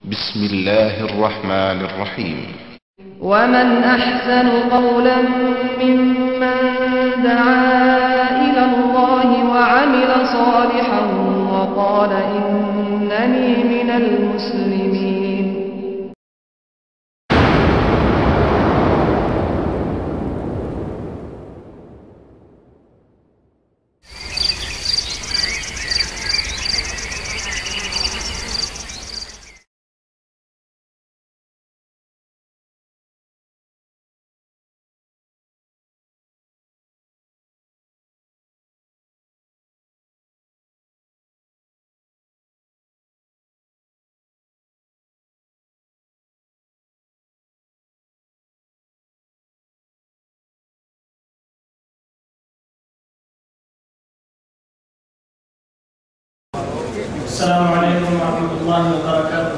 بسم الله الرحمن الرحيم. ومن أحسن قولا ممن دعا إلى الله وعمل صالحا وقال إنني من المسلمين. السلام علیکم ورحمۃ اللہ وبرکاتہ.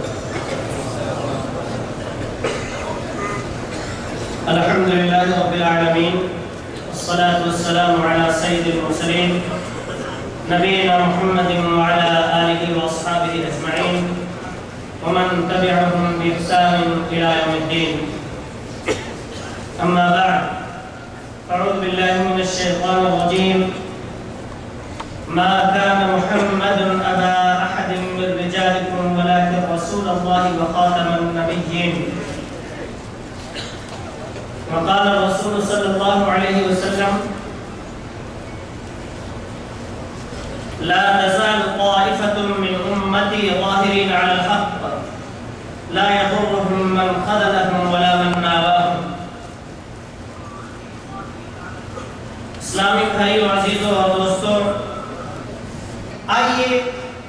الحمد للہ رب العالمین والصلاة والسلام على سید المرسلین نبینا محمد وعلى آلہ واصحابہ اجمعین ومن تبعهم بإحسان إلى يوم الدین. اما بعد اعوذ باللہ من الشیطان الرجیم. ما كان محمد أبا أحد من رجالكم ولكن رسول الله وخاتم النبيين. وقال الرسول صلى الله عليه وسلم لا تزال طائفة من أمتي ظاهرين على الحق لا يضرهم من خذلهم ولا من ناواهم. اسلامی بھائیو، عزیزو اور دوستو، آئیے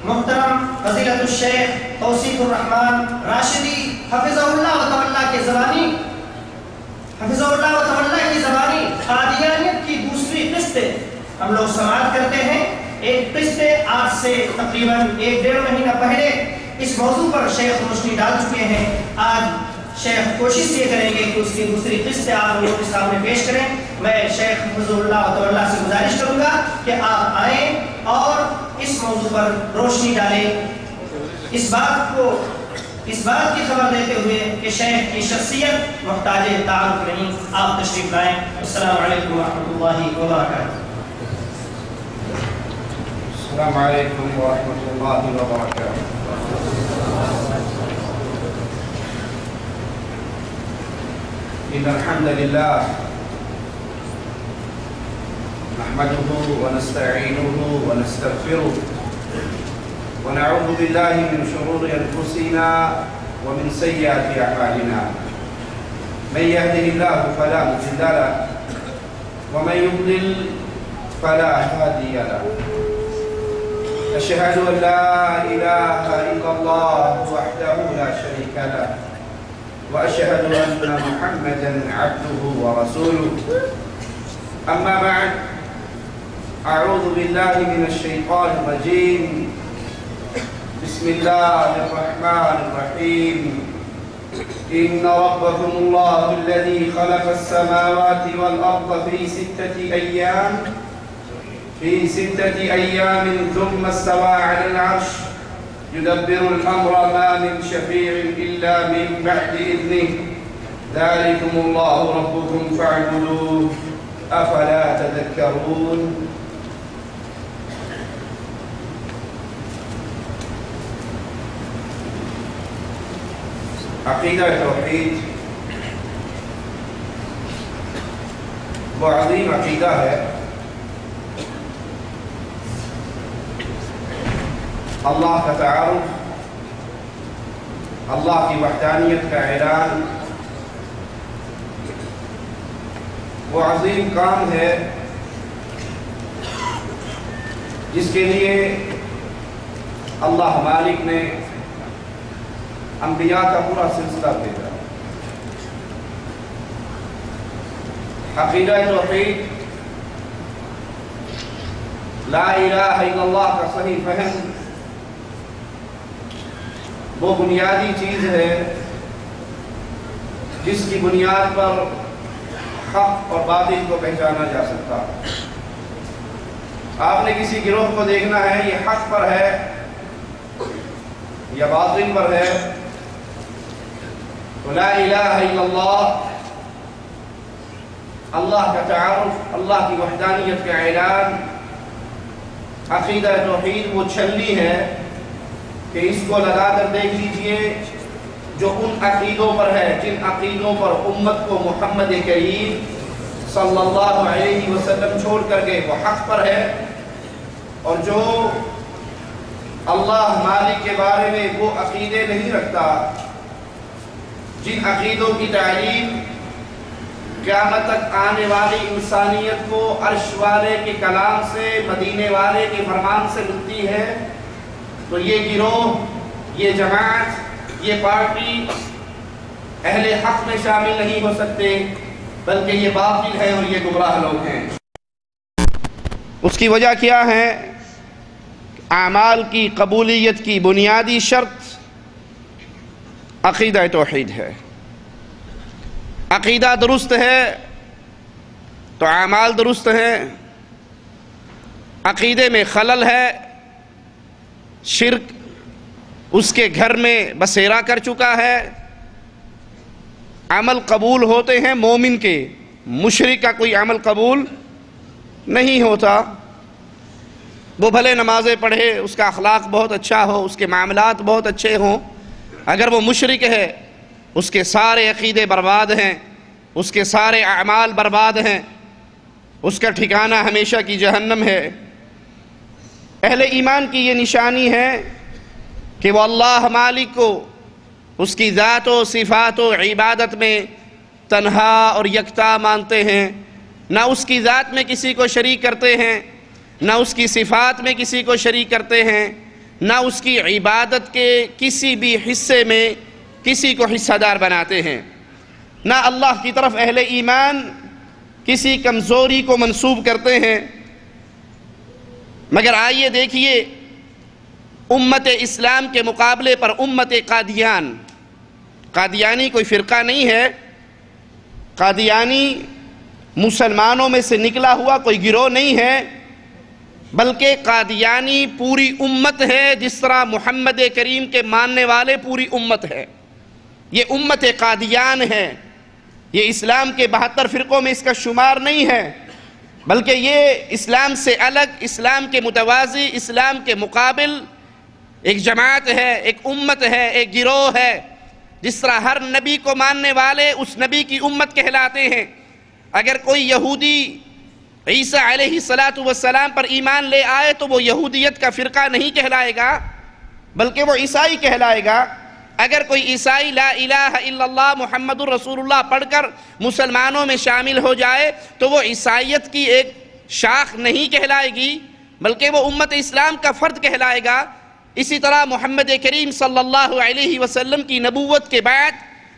محترم فضیلت الشیخ توصیف الرحمن راشدی حفظہ اللہ و تعالیٰ کی زبانی قادیانیت کی دوسری قسط ہم لوگ سماعت کرتے ہیں. ایک قسط آج سے تقریباً 1-1.5 مہینہ پہلے اس موضوع پر شیخ روشنی ڈال چکے ہیں. آج شیخ کوشش یہ کریں گے کہ اس کی دوسری قسط آپ لوگوں کے سامنے پیش کریں. میں شیخ حفظہ اللہ و تعالیٰ سے گزارش کروں گا کہ آپ آئیں اور اس موضوع پر روشنی ڈالیں. اس بات کی خبر دیتے ہوئے کہ شیخ کی شخصیت محتاج تعارف نہیں. آپ تشریف لائیں. السلام علیکم ورحمۃ اللہ وبرکاتہ. السلام علیکم ورحمۃ اللہ وبرکاتہ. ان الحمد لله نحمده ونستعينه ونستغفره ونعوذ بالله من شرور أنفسنا ومن سيئات أعمالنا. من يهده الله فلا مضل له ومن يضلل فلا هادي له. أشهد أن لا إله إلا الله وحده لا شريك له وأشهد أن محمدا عبده ورسوله. أما بعد، أعوذ بالله من الشيطان الرجيم. بسم الله الرحمن الرحيم. إن ربكم الله الذي خلق السماوات والأرض في 6 أيام ثم استوى على العرش يدبر الأمر ما من شفيع إلا من بعد إذنه ذلكم الله ربكم فاعبدوه أفلا تذكرون. عقیدہ توحید وہ عظیم عقیدہ ہے. اللہ کا تعارف، اللہ کی وحدانیت کا اعلان وہ عظیم کام ہے جس کے لیے اللہ مالک نے انبیاء کا پورا سلسلہ بھیجا. عقیدہ توحید، لا الہ الا اللہ کا صحیح فہم وہ بنیادی چیز ہے جس کی بنیاد پر حق اور باطل کو پہچانا جا سکتا. آپ نے کسی گروہ کو دیکھنا ہے یہ حق پر ہے یا باطل پر ہے، لا الہ الا اللہ، اللہ کا تعارف، اللہ کی وحدانیت کا اعلان، عقیدہ توحید وہ چھلنی ہے کہ اس کو لگا کر دیکھ لیجئے جو ان عقیدوں پر ہے جن عقیدوں پر امت کو محمد کریم صلی اللہ علیہ وسلم چھوڑ کر گئے وہ حق پر ہے، اور جو اللہ مالک کے بارے میں وہ عقیدے نہیں رکھتا جن عقیدوں کی تعلیم قیامت تک آنے والی انسانیت کو عرش والے کے کلام سے، مدینے والے کے فرمان سے ملتی ہے، تو یہ گروہ، یہ جماعت، یہ پارٹی اہل حق میں شامل نہیں ہو سکتے، بلکہ یہ باطل ہے اور یہ گمراہ لوگ ہیں۔ اس کی وجہ کیا ہے؟ اعمال کی قبولیت کی بنیادی شرط عقیدہ توحید ہے۔ عقیدہ درست ہے تو اعمال درست ہیں، عقیدے میں خلل ہے، شرک اس کے گھر میں بسیرا کر چکا ہے، عمل قبول ہوتے ہیں مومن کے، مشرک کا کوئی عمل قبول نہیں ہوتا۔ وہ بھلے نمازیں پڑھے، اس کا اخلاق بہت اچھا ہو، اس کے معاملات بہت اچھے ہوں، اگر وہ مشرک ہے اس کے سارے عقیدے برباد ہیں، اس کے سارے اعمال برباد ہیں، اس کا ٹھکانہ ہمیشہ کی جہنم ہے۔ اہل ایمان کی یہ نشانی ہے کہ وہ اللہ مالک کو اس کی ذات و صفات و عبادت میں تنہا اور یکتا مانتے ہیں، نہ اس کی ذات میں کسی کو شریک کرتے ہیں، نہ اس کی صفات میں کسی کو شریک کرتے ہیں، نہ اس کی عبادت کے کسی بھی حصے میں کسی کو حصہ دار بناتے ہیں، نہ اللہ کی طرف اہل ایمان کسی کمزوری کو منسوب کرتے ہیں۔ مگر آئیے دیکھیے امت اسلام کے مقابلے پر امت قادیانی کوئی فرقہ نہیں ہے، قادیانی مسلمانوں میں سے نکلا ہوا کوئی گروہ نہیں ہے، بلکہ قادیانی پوری امت ہے، جس طرح محمد کریم کے ماننے والے پوری امت ہے۔ یہ امت قادیان ہے، یہ اسلام کے 72 فرقوں میں اس کا شمار نہیں ہے، بلکہ یہ اسلام سے الگ، اسلام کے متوازی، اسلام کے مقابل ایک جماعت ہے، ایک امت ہے، ایک گروہ ہے۔ جس طرح ہر نبی کو ماننے والے اس نبی کی امت کہلاتے ہیں، اگر کوئی یہودی عیسیٰ علیہ السلام پر ایمان لے آئے تو وہ یہودیت کا فرقہ نہیں کہلائے گا، بلکہ وہ عیسائی کہلائے گا۔ اگر کوئی عیسائی لا الہ الا اللہ محمد الرسول اللہ پڑھ کر مسلمانوں میں شامل ہو جائے تو وہ عیسائیت کی ایک شاخ نہیں کہلائے گی، بلکہ وہ امت اسلام کا فرد کہلائے گا۔ اسی طرح محمد کریم صلی اللہ علیہ وسلم کی نبوت کے بعد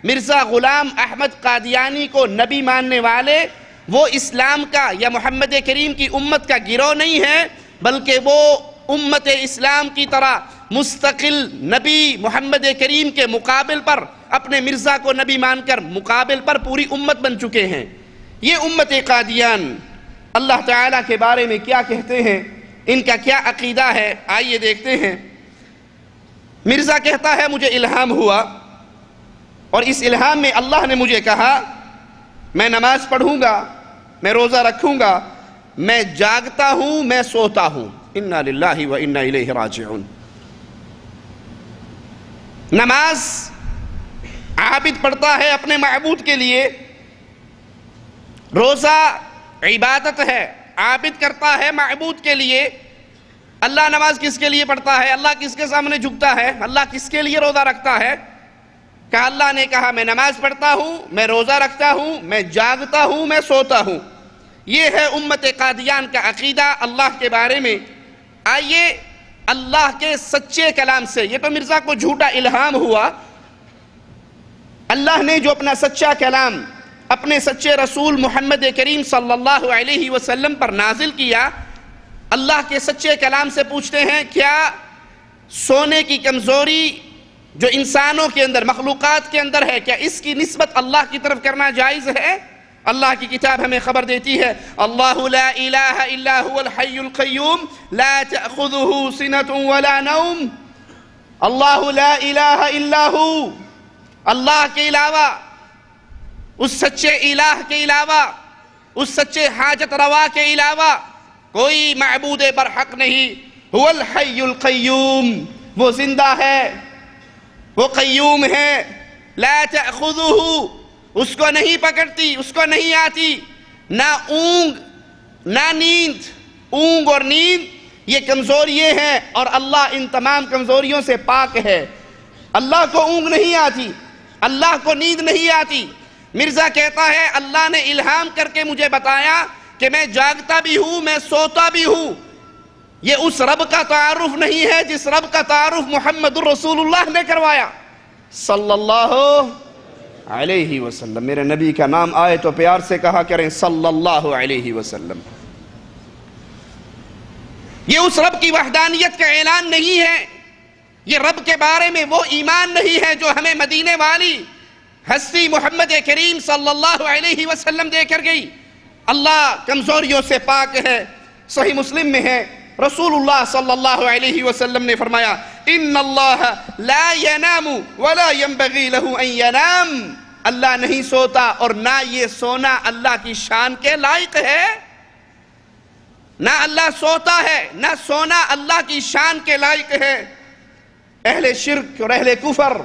مرزا غلام احمد قادیانی کو نبی ماننے والے وہ اسلام کا یا محمد کریم کی امت کا گروہ نہیں ہے، بلکہ وہ امت اسلام کی طرح مستقل نبی محمد کریم کے مقابل پر اپنے مرزا کو نبی مان کر مقابل پر پوری امت بن چکے ہیں۔ یہ امت قادیان اللہ تعالیٰ کے بارے میں کیا کہتے ہیں، ان کا کیا عقیدہ ہے، آئیے دیکھتے ہیں۔ مرزا کہتا ہے مجھے الہام ہوا اور اس الہام میں اللہ نے مجھے کہا میں نماز پڑھوں گا، میں روزہ رکھوں گا، میں جاگتا ہوں، میں سوتا ہوں۔ انا للہ و انا الیہ راجعون۔ نماز عابد پڑھتا ہے اپنے معبود کے لیے، روزہ عبادت ہے، عابد کرتا ہے معبود کے لیے۔ اللہ نماز کس کے لیے پڑھتا ہے؟ اللہ کس کے سامنے جھکتا ہے؟ اللہ کس کے لیے روزہ رکھتا ہے؟ کہ اللہ نے کہا میں نماز پڑھتا ہوں، میں روزہ رکھتا ہوں، میں جاگتا ہوں، میں سوتا ہوں۔ یہ ہے امت قادیان کا عقیدہ اللہ کے بارے میں۔ آئیے اللہ کے سچے کلام سے، یہ تو مرزا کو جھوٹا الہام ہوا، اللہ نے جو اپنا سچا کلام اپنے سچے رسول محمد کریم صلی اللہ علیہ وسلم پر نازل کیا، اللہ کے سچے کلام سے پوچھتے ہیں کیا سونے کی کمزوری جو انسانوں کے اندر، مخلوقات کے اندر ہے، کیا اس کی نسبت اللہ کی طرف کرنا جائز ہے؟ اللہ کی کتاب ہمیں خبر دیتی ہے اللہ لا الہ الا هو الحی القیوم لا تأخذه سنة ولا نوم۔ اللہ لا الہ الا ہو، اللہ کے علاوہ، اس سچے الہ کے علاوہ، اس سچے حاجت روا کے علاوہ کوئی معبود برحق نہیں۔ هو الحی القیوم، وہ زندہ ہے، وہ قیوم ہے۔ لا تأخذہ، اس کو نہیں پکڑتی، اس کو نہیں آتی نہ اونگ نہ نیند۔ اونگ اور نیند یہ کمزوریاں ہیں، اور اللہ ان تمام کمزوریوں سے پاک ہے۔ اللہ کو اونگ نہیں آتی، اللہ کو نیند نہیں آتی۔ مرزا کہتا ہے اللہ نے الہام کر کے مجھے بتایا کہ میں جاگتا بھی ہوں، میں سوتا بھی ہوں۔ یہ اس رب کا تعارف نہیں ہے جس رب کا تعارف محمد الرسول اللہ نے کروایا صلی اللہ علیہ وسلم۔ میرے نبی کا نام آئے تو پیار سے کہا کریں صلی اللہ علیہ وسلم۔ یہ اس رب کی وحدانیت کا اعلان نہیں ہے، یہ رب کے بارے میں وہ ایمان نہیں ہے جو ہمیں مدینے والی ہستی محمد کریم صلی اللہ علیہ وسلم دے کر گئی۔ اللہ کمزوریوں سے پاک ہے۔ صحیح مسلم میں ہے، رسول اللہ صلی اللہ علیہ وسلم نے فرمایا ان اللہ لا ینام ولا ينبغي له ان ینام، اللہ نہیں سوتا اور نہ یہ سونا اللہ کی شان کے لائق ہے۔ نہ اللہ سوتا ہے، نہ سونا اللہ کی شان کے لائق ہے۔ اہل شرک اور اہل کفر